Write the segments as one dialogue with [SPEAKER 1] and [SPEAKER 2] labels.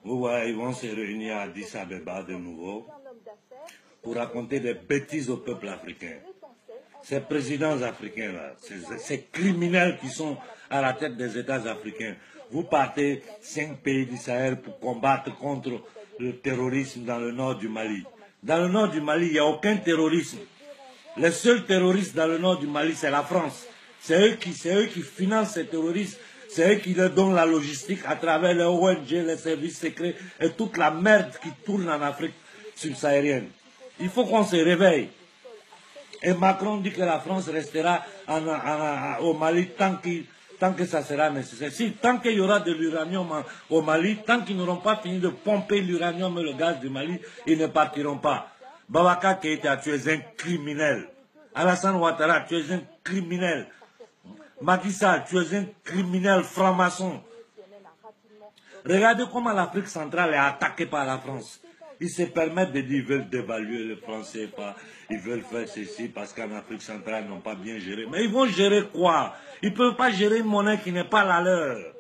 [SPEAKER 1] Ouais, ils vont se réunir à Addis Abeba de nouveau pour raconter des bêtises au peuple africain. Ces présidents africains-là, ces criminels qui sont à la tête des États africains, vous partez 5 pays du Sahel pour combattre contre le terrorisme dans le nord du Mali. Dans le nord du Mali, il n'y a aucun terrorisme. Les seuls terroristes dans le nord du Mali, c'est la France. C'est eux qui financent ces terroristes. C'est eux qui leur donnent la logistique à travers les ONG, les services secrets et toute la merde qui tourne en Afrique subsaharienne. Il faut qu'on se réveille. Et Macron dit que la France restera au Mali tant que ça sera nécessaire. Si, tant qu'il y aura de l'uranium au Mali, tant qu'ils n'auront pas fini de pomper l'uranium et le gaz du Mali, ils ne partiront pas. Boubacar Keïta, tu es un criminel. Alassane Ouattara, tu es un criminel. Macky Sall, tu es un criminel franc-maçon. Regardez comment l'Afrique centrale est attaquée par la France. Ils se permettent de dire qu'ils veulent dévaluer le franc CFA, ils veulent faire ceci parce qu'en Afrique centrale, ils n'ont pas bien géré. Mais ils vont gérer quoi? Ils ne peuvent pas gérer une monnaie qui n'est pas la leur.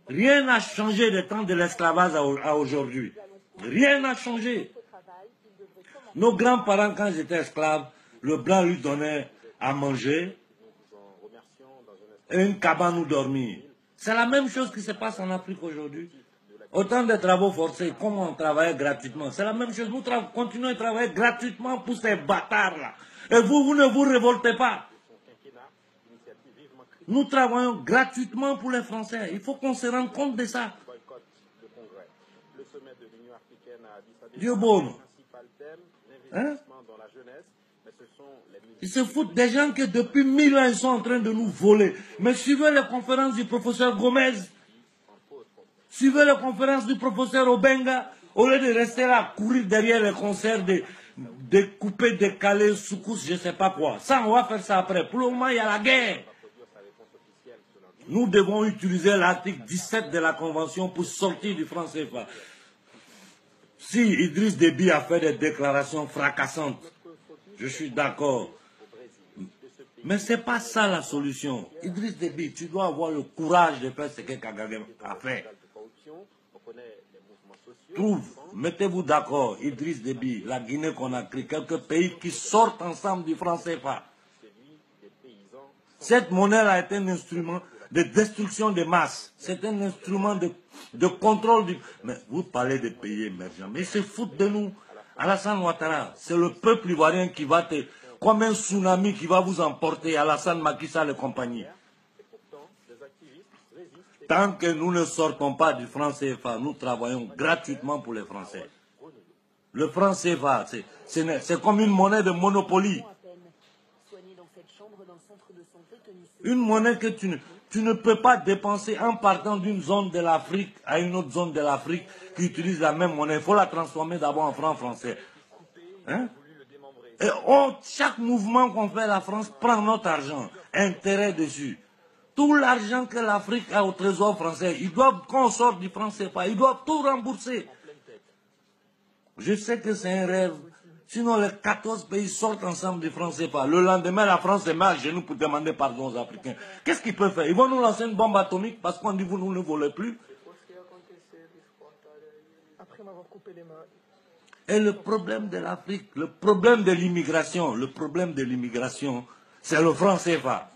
[SPEAKER 1] Rien n'a changé du temps de l'esclavage à aujourd'hui. Rien n'a changé. Nos grands-parents, quand ils étaient esclaves, le blanc lui donnait à manger et une cabane où dormir. C'est la même chose qui se passe en Afrique aujourd'hui. Autant de travaux forcés, comme on travaillait gratuitement. C'est la même chose. Nous continuons à travailler gratuitement pour ces bâtards-là. Et vous ne vous révoltez pas. Nous travaillons gratuitement pour les Français. Il faut qu'on se rende compte de ça. Dieu bon. Hein? Ils se foutent des gens que depuis 1000 ans, ils sont en train de nous voler. Mais suivez les conférences du professeur Gomez. Suivez les conférences du professeur Obenga. Au lieu de rester là, à courir derrière les concerts, de couper, décaler, soukous, je ne sais pas quoi. Ça, on va faire ça après. Pour le moment, il y a la guerre. Nous devons utiliser l'article 17 de la Convention pour sortir du franc CFA. Si Idriss Déby a fait des déclarations fracassantes, je suis d'accord. Mais ce n'est pas ça la solution. Idriss Déby, tu dois avoir le courage de faire ce que Kagame a fait. Mettez-vous d'accord, Idriss Déby, la Guinée-Conakry, quelques pays qui sortent ensemble du franc CFA. Cette monnaie-là est un instrument de destruction des masses. C'est un instrument de contrôle du... Mais vous parlez des pays émergents, mais ils se foutent de nous. Alassane Ouattara, c'est le peuple ivoirien qui va te... Comme un tsunami qui va vous emporter, Alassane, Macky Sall et compagnie. Tant que nous ne sortons pas du franc CFA, nous travaillons gratuitement pour les Français. Le franc CFA, c'est comme une monnaie de monopoly. Une monnaie que tu ne peux pas dépenser en partant d'une zone de l'Afrique à une autre zone de l'Afrique qui utilise la même monnaie. Il faut la transformer d'abord en franc français. Hein? Et chaque mouvement qu'on fait, la France prend notre argent, intérêt dessus. Tout l'argent que l'Afrique a au trésor français, ils doivent, quand on sort du franc CFA, ils doivent tout rembourser. Je sais que c'est un rêve. Sinon, les 14 pays sortent ensemble du franc CFA. Le lendemain, la France se met à genoux pour demander pardon aux Africains. Qu'est-ce qu'ils peuvent faire? Ils vont nous lancer une bombe atomique parce qu'on dit vous ne volez plus. Et le problème de l'Afrique, le problème de l'immigration, c'est le franc CFA.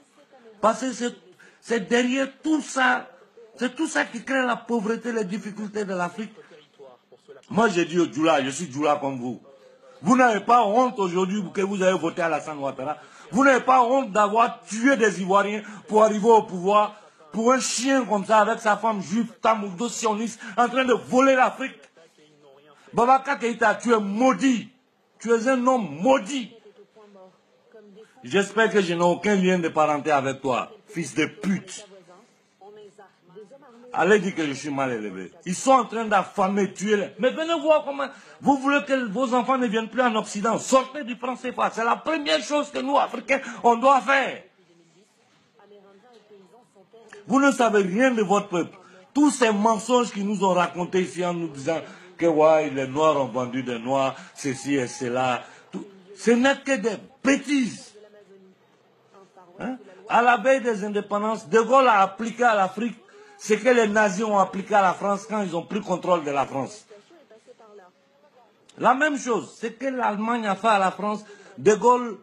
[SPEAKER 1] Parce que c'est derrière tout ça, c'est tout ça qui crée la pauvreté, les difficultés de l'Afrique. Moi, j'ai dit au Djoula, je suis Djoula comme vous. Vous n'avez pas honte aujourd'hui que vous avez voté à Alassane Ouattara. Vous n'avez pas honte d'avoir tué des Ivoiriens pour arriver au pouvoir, pour un chien comme ça, avec sa femme juive, tamourdo, sioniste, en train de voler l'Afrique. Boubacar Keïta, tu es maudit. Tu es un homme maudit. J'espère que je n'ai aucun lien de parenté avec toi, fils de pute. Allez dire que je suis mal élevé. Ils sont en train d'affamer, tuer les... Mais venez voir comment... Vous voulez que vos enfants ne viennent plus en Occident. Sortez du franc CFA. C'est la première chose que nous, Africains, on doit faire. Vous ne savez rien de votre peuple. Tous ces mensonges qu'ils nous ont racontés ici en nous disant que ouais, les Noirs ont vendu des Noirs, ceci et cela. Ce n'est que des bêtises. À la veille des indépendances, De Gaulle a appliqué à l'Afrique ce que les nazis ont appliqué à la France quand ils ont pris contrôle de la France. La même chose, ce que l'Allemagne a fait à la France, De Gaulle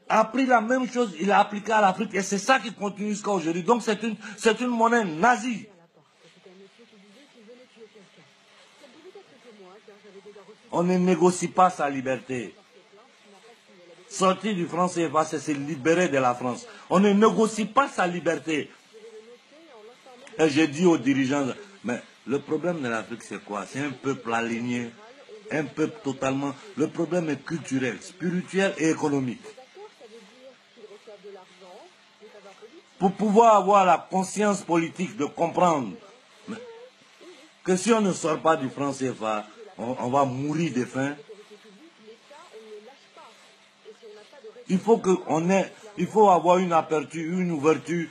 [SPEAKER 1] a pris la même chose, il a appliqué à l'Afrique et c'est ça qui continue jusqu'à aujourd'hui. Donc c'est une monnaie nazie. On ne négocie pas sa liberté. Sortir du franc CFA, c'est se libérer de la France. On ne négocie pas sa liberté. Et j'ai dit aux dirigeants, mais le problème de l'Afrique, c'est quoi? C'est un peuple aligné, un peuple totalement... Le problème est culturel, spirituel et économique. Pour pouvoir avoir la conscience politique de comprendre que si on ne sort pas du franc CFA, on va mourir de faim. Il faut avoir une aperture, une ouverture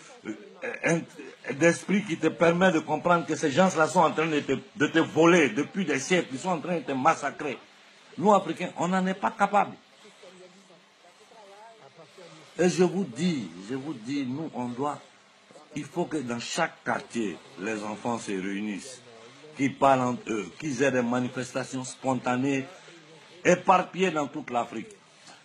[SPEAKER 1] d'esprit qui te permet de comprendre que ces gens-là sont en train de te voler depuis des siècles, ils sont en train de te massacrer. Nous, Africains, on n'en est pas capables. Et je vous dis, nous, il faut que dans chaque quartier, les enfants se réunissent, qu'ils parlent entre eux, qu'ils aient des manifestations spontanées, éparpillées dans toute l'Afrique.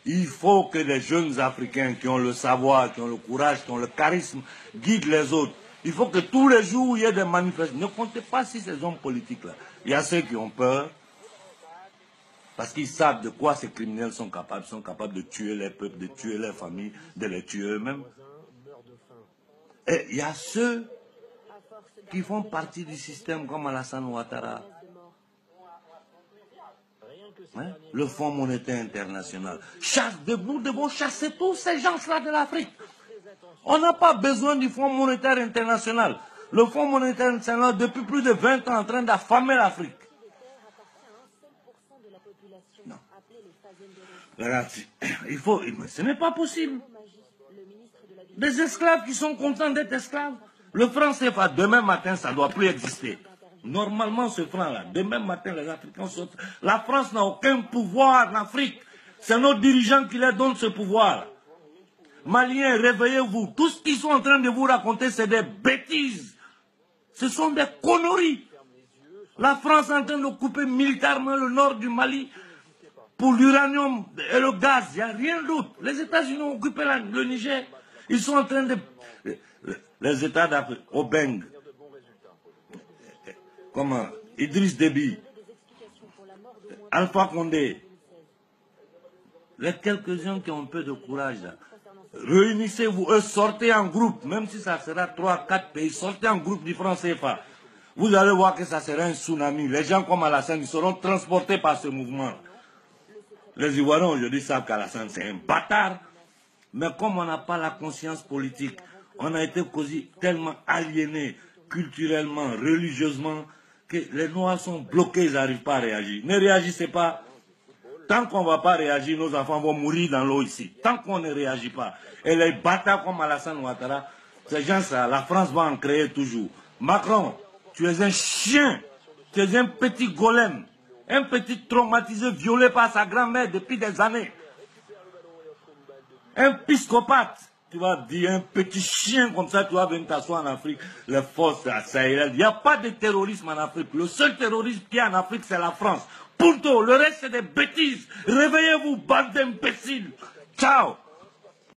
[SPEAKER 1] Il faut que les jeunes Africains qui ont le savoir, qui ont le courage, qui ont le charisme, guident les autres. Il faut que tous les jours, il y ait des manifestations. Ne comptez pas sur ces hommes politiques-là. Il y a ceux qui ont peur, parce qu'ils savent de quoi ces criminels sont capables. Ils sont capables de tuer les peuples, de tuer les familles, de les tuer eux-mêmes. Et il y a ceux qui font partie du système comme Alassane Ouattara. Hein? Le Fonds monétaire international. Nous devons chasser tous ces gens-là de l'Afrique. On n'a pas besoin du Fonds monétaire international. Le Fonds monétaire international, depuis plus de 20 ans, est en train d'affamer l'Afrique. Non. Regarde, ce n'est pas possible. Des esclaves qui sont contents d'être esclaves. Le franc CFA, demain matin, ça ne doit plus exister. Normalement, ce franc-là, demain matin, les Africains sortent. La France n'a aucun pouvoir en Afrique. C'est nos dirigeants qui leur donnent ce pouvoir. Maliens, réveillez-vous. Tout ce qu'ils sont en train de vous raconter, c'est des bêtises. Ce sont des conneries. La France est en train de couper militairement le nord du Mali pour l'uranium et le gaz. Il n'y a rien d'autre. Les États-Unis ont occupé le Niger. Ils sont en train de... Les États d'Afrique, Obeng, comment, Idriss Déby, Alpha Condé, les quelques-uns qui ont un peu de courage, là, réunissez-vous, sortez en groupe, même si ça sera 3, 4 pays, sortez en groupe du franc CFA. Vous allez voir que ça sera un tsunami. Les gens comme Alassane, ils seront transportés par ce mouvement. Les Ivoiriens aujourd'hui savent qu'Alassane c'est un bâtard. Mais comme on n'a pas la conscience politique, on a été tellement aliénés culturellement, religieusement, que les Noirs sont bloqués, ils n'arrivent pas à réagir. Ne réagissez pas. Tant qu'on ne va pas réagir, nos enfants vont mourir dans l'eau ici. Tant qu'on ne réagit pas. Et les bâtards comme Alassane Ouattara, ces gens-là, la France va en créer toujours. Macron, tu es un chien. Tu es un petit golem. Un petit traumatisé violé par sa grand-mère depuis des années. Un psychopathe. Tu vas dire un petit chien comme ça, tu vas venir t'asseoir en Afrique, les forces sahéliennes. Il n'y a pas de terrorisme en Afrique. Le seul terrorisme qu'il y a en Afrique, c'est la France. Punto. Le reste, c'est des bêtises. Réveillez-vous, bande d'imbéciles. Ciao.